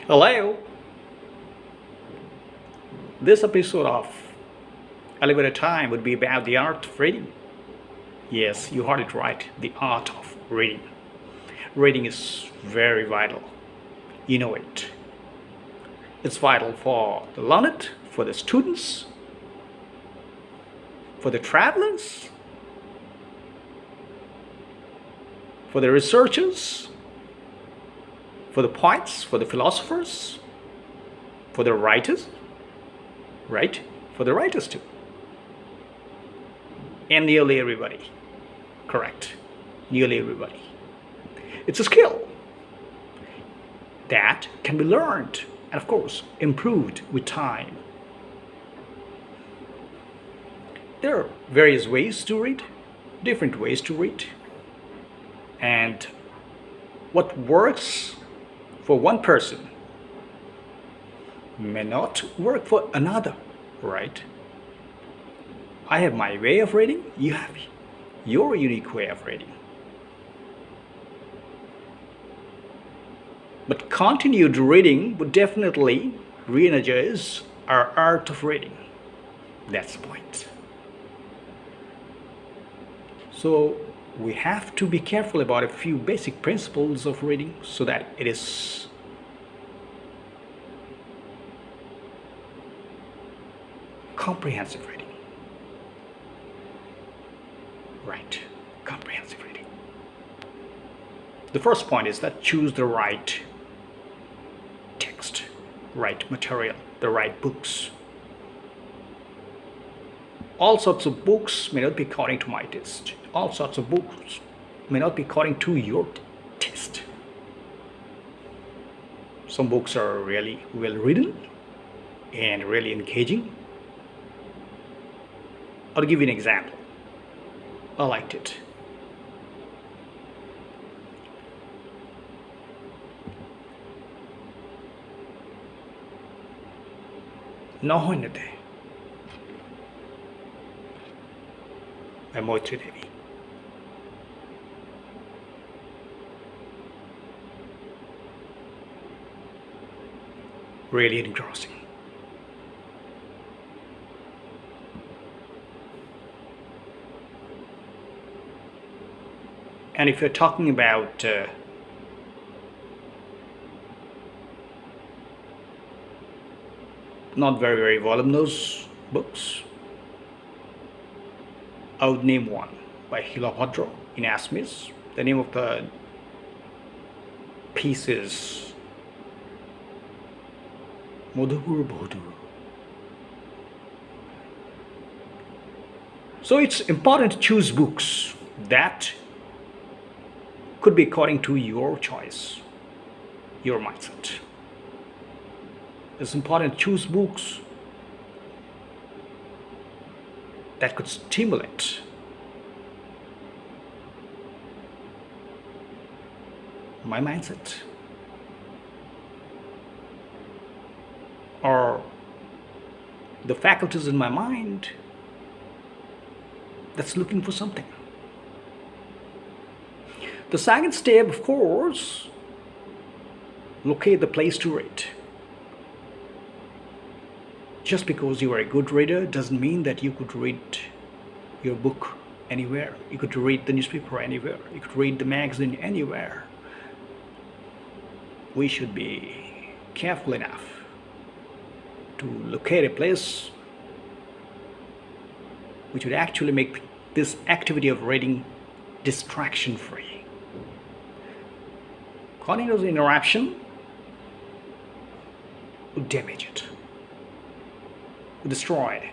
Hello, this episode of Elevator Time would be about the art of reading. Yes, you heard it right, the art of reading. Reading is very vital. You know it. It's vital for the learned, for the students, for the travelers, for the researchers, for the poets, for the philosophers, for the writers, right? For the writers too. And nearly everybody. Correct. Nearly everybody. It's a skill that can be learned and, of course, improved with time. There are various ways to read, different ways to read. And what works for one person may not work for another, right? I have my way of reading, you have your unique way of reading. But continued reading would definitely re energize our art of reading. That's the point. So, we have to be careful about a few basic principles of reading so that it is comprehensive reading. Right, comprehensive reading. The first point is that choose the right text, right material, the right books. All sorts of books may not be according to my taste. All sorts of books may not be according to your taste. Some books are really well written and really engaging. I'll give you an example. I liked it. Nohonete by Moitri Devi. Really engrossing. And if you're talking about not very voluminous books, I would name one by Hilabhadra in Assamese. The name of the piece is Modhupur Bodhu. So it's important to choose books that could be according to your choice, your mindset. It's important to choose books that could stimulate my mindset or the faculties in my mind that's looking for something. The second step, of course, locate the place to read. Just because you are a good reader doesn't mean that you could read your book anywhere. You could read the newspaper anywhere. You could read the magazine anywhere. We should be careful enough to locate a place which would actually make this activity of reading distraction free. Continuous interruption would damage it, would destroy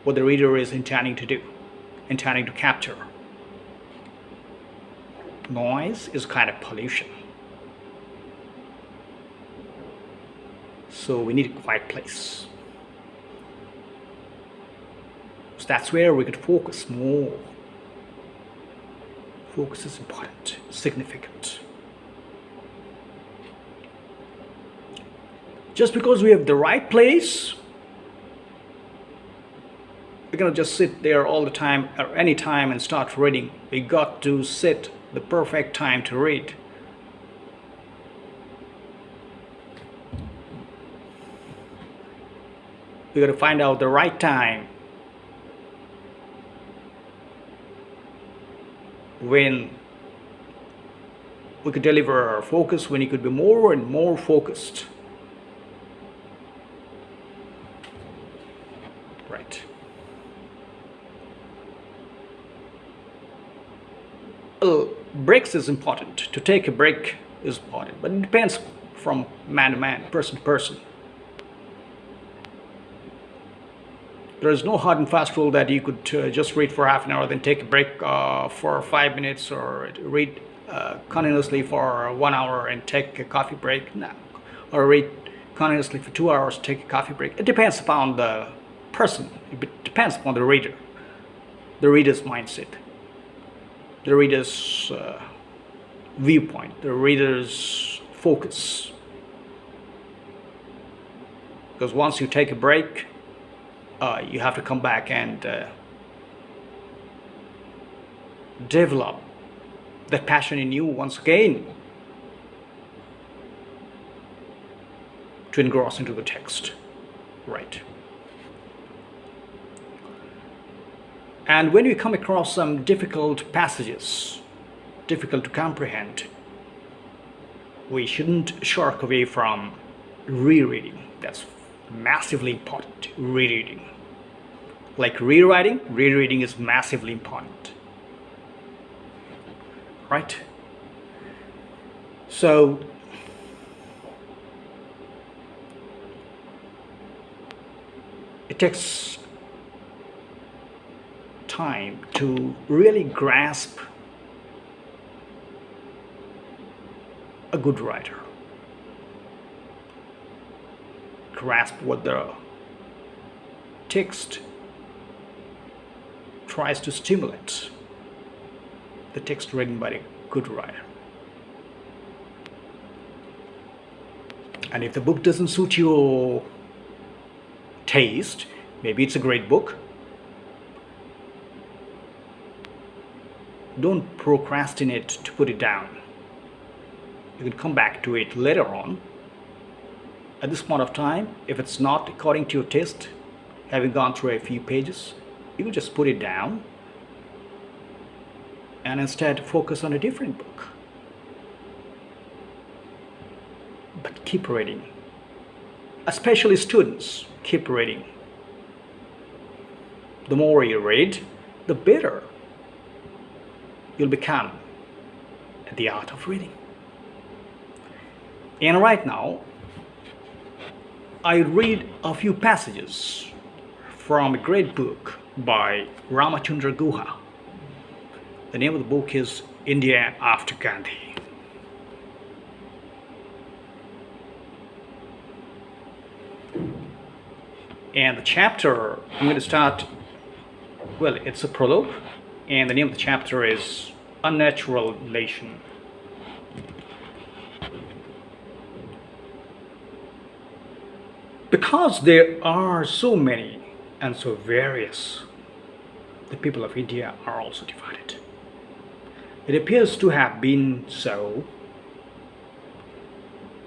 what the reader is intending to do, intending to capture. Noise is kind of pollution. So we need a quiet place. So that's where we could focus more. Focus is important, significant. Just because we have the right place, we're gonna just sit there all the time or any time and start reading. We got to set the perfect time to read. We got to find out the right time when we could deliver our focus, when you could be more and more focused. Right. Well, breaks is important. To take a break is important, but it depends from man to man, person to person. There is no hard and fast rule that you could just read for half an hour, then take a break for 5 minutes, or read continuously for 1 hour and take a coffee break. No. Or read continuously for 2 hours, take a coffee break. It depends upon the person. It depends upon the reader's mindset, the reader's viewpoint, the reader's focus. Because once you take a break, you have to come back and develop that passion in you once again to engross into the text. Right. And when we come across some difficult passages, difficult to comprehend, we shouldn't shrink away from rereading. That's massively important. Rereading. Like rewriting, rereading is massively important. Right? So, it takes time to really grasp a good writer, grasp what the text tries to stimulate, the text written by a good writer. And if the book doesn't suit your taste, maybe it's a great book, don't procrastinate to put it down. You can come back to it later on. At this point of time, if it's not according to your taste, having gone through a few pages, you can just put it down and instead focus on a different book. But keep reading. Especially students, keep reading. The more you read, the better you'll become at the art of reading. And right now, I read a few passages from a great book by Ramachandra Guha. The name of the book is India After Gandhi. And the chapter, I'm going to start, well, it's a prologue, and the name of the chapter is Unnatural Relation. Because there are so many and so various, the people of India are also divided. It appears to have been so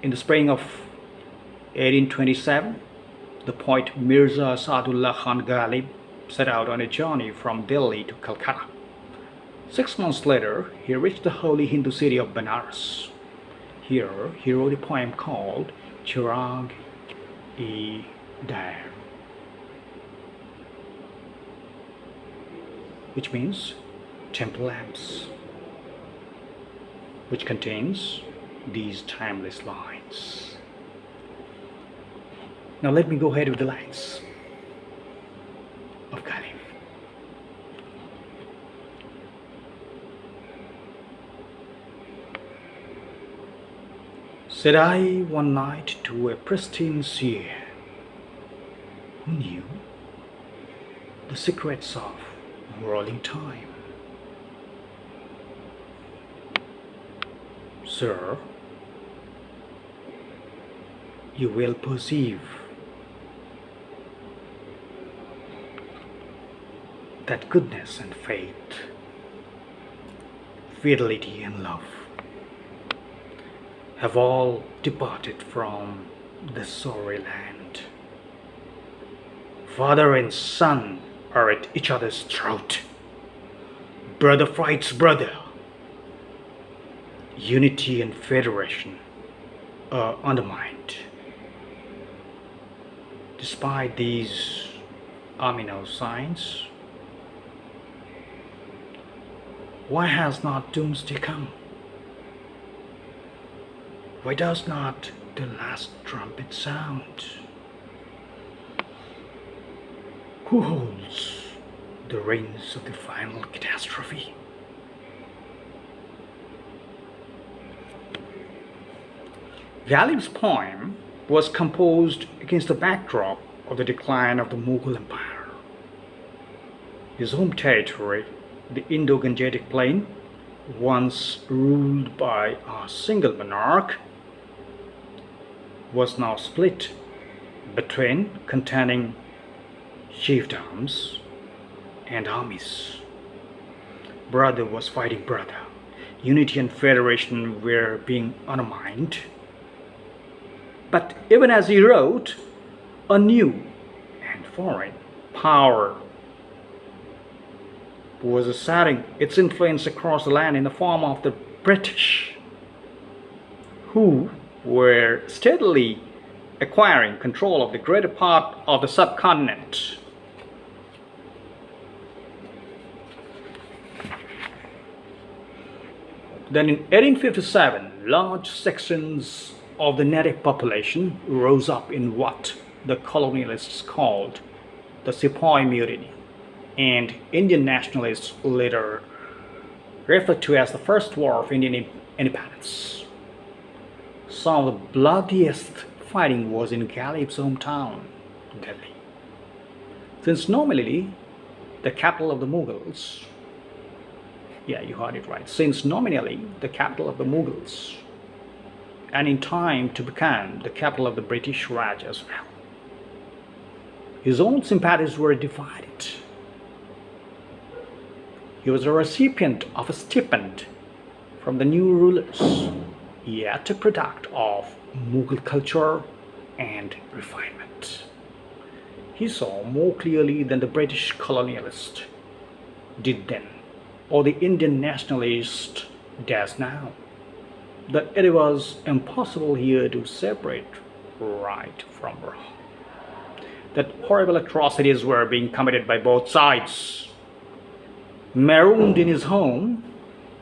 in the spring of 1827. The poet Mirza Sadullah Khan Ghalib set out on a journey from Delhi to Calcutta. 6 months later, he reached the holy Hindu city of Benares. Here, he wrote a poem called Chirag-e-Dar, which means temple lamps, which contains these timeless lines. Now let me go ahead with the lines of Ghalib. Said I one night to a pristine seer who knew the secrets of rolling time, Sir, you will perceive that goodness and faith, fidelity and love have all departed from the sorry land. Father and son are at each other's throat. Brother fights brother. Unity and federation are undermined. Despite these ominous signs, why has not doomsday come? Why does not the last trumpet sound? Who holds the reins of the final catastrophe? Ghalib's poem was composed against the backdrop of the decline of the Mughal Empire. His home territory, the Indo-Gangetic Plain, once ruled by a single monarch, was now split between contending chiefdoms and armies. Brother was fighting brother. Unity and federation were being undermined. But even as he wrote, a new and foreign power was asserting its influence across the land in the form of the British, who were steadily acquiring control of the greater part of the subcontinent. Then in 1857, large sections of the native population rose up in what the colonialists called the Sepoy Mutiny, and Indian nationalists later referred to as the First War of Indian Independence. Some of the bloodiest fighting was in Ghalib's hometown, Delhi. Since nominally the capital of the Mughals, yeah, you heard it right, since nominally the capital of the Mughals, and in time to become the capital of the British Raj as well. His own sympathies were divided. He was a recipient of a stipend from the new rulers, yet a product of Mughal culture and refinement. He saw more clearly than the British colonialist did then, or the Indian nationalist does now, that it was impossible here to separate right from wrong, that horrible atrocities were being committed by both sides. Marooned in his home,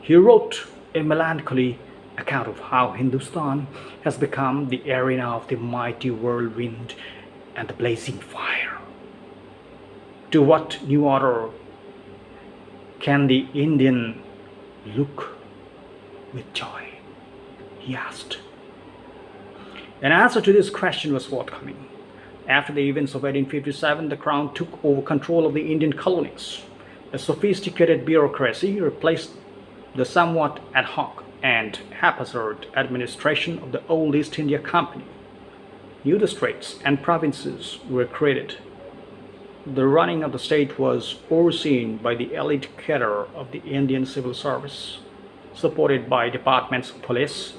he wrote a melancholy account of how Hindustan has become the arena of the mighty whirlwind and the blazing fire. To what new order can the Indian look with joy? He asked. An answer to this question was forthcoming. After the events of 1857, the Crown took over control of the Indian colonies. A sophisticated bureaucracy replaced the somewhat ad hoc and haphazard administration of the old East India Company. New districts and provinces were created. The running of the state was overseen by the elite cadre of the Indian civil service, supported by departments of police,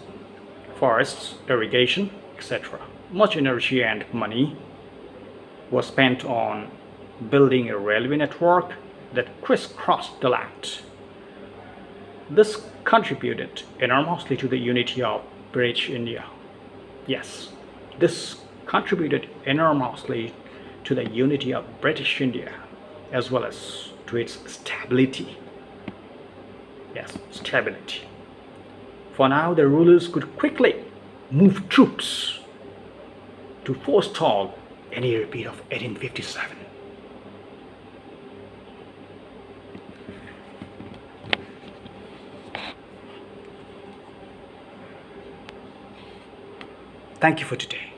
forests, irrigation, etc. Much energy and money was spent on building a railway network that crisscrossed the land. This contributed enormously to the unity of British India. Yes, this contributed enormously to the unity of British India, as well as to its stability. Yes, stability. For now, the rulers could quickly move troops to forestall any repeat of 1857. Thank you for today.